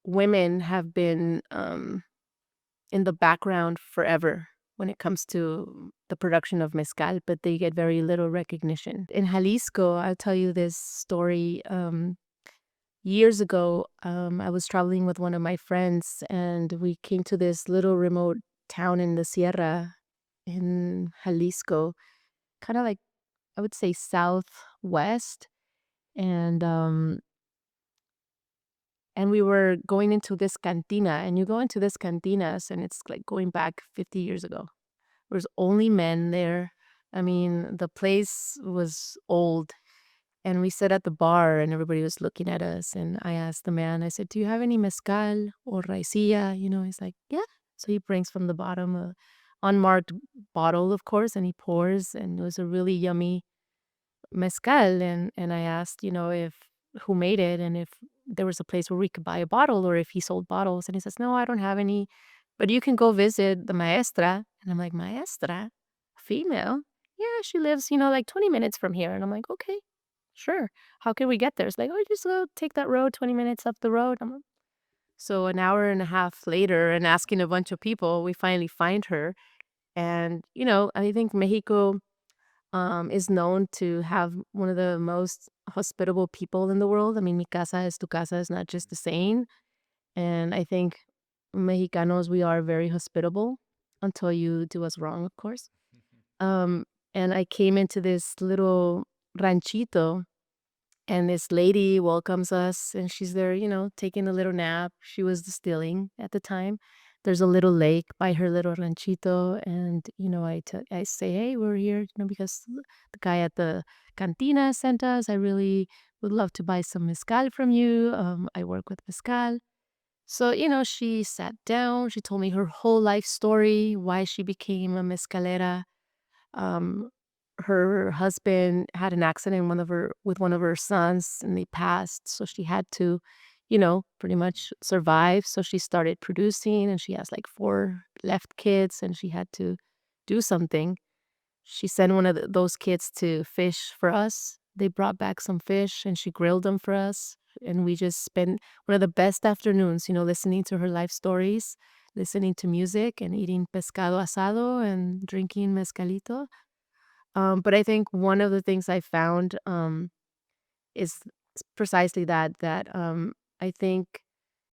women have been in the background forever when it comes to the production of mezcal, but they get very little recognition. In Jalisco, I'll tell you this story. Years ago, I was traveling with one of my friends, and we came to this little remote town in the Sierra in Jalisco, kind of like I would say southwest. And and we were going into this cantina, and you go into this cantinas, and it's like going back 50 years ago. There's only men there. I mean, the place was old. And we sat at the bar and everybody was looking at us. And I asked the man, I said, "Do you have any mezcal or raicilla?" He's like, "Yeah." So he brings from the bottom a unmarked bottle, of course, and he pours. And it was a really yummy mezcal. And I asked, if who made it and if there was a place where we could buy a bottle or if he sold bottles. And he says, "No, I don't have any, but you can go visit the maestra." And I'm like, "Maestra? Female?" "Yeah, she lives, like 20 minutes from here." And I'm like, "Okay, sure. How can we get there?" It's like, "Oh, just go take that road 20 minutes up the road." So an hour and a half later, and asking a bunch of people, we finally find her. And, I think Mexico is known to have one of the most hospitable people in the world. I mean, mi casa es tu casa is not just a saying. And I think Mexicanos, we are very hospitable until you do us wrong, of course. Um, and I came into this little ranchito, and this lady welcomes us, and she's there, taking a little nap. She was distilling at the time. There's a little lake by her little ranchito, and I say, "Hey, we're here, because the guy at the cantina sent us. I really would love to buy some mezcal from you. I work with mezcal." So, she sat down. She told me her whole life story, why she became a mezcalera. um, Her husband had an accident with one of her sons, and they passed, so she had to, pretty much survive. So she started producing, and she has like four left kids, and she had to do something. She sent one of those kids to fish for us. They brought back some fish, and she grilled them for us. And we just spent one of the best afternoons, listening to her life stories, listening to music, and eating pescado asado and drinking mezcalito. But I think one of the things I found is precisely that I think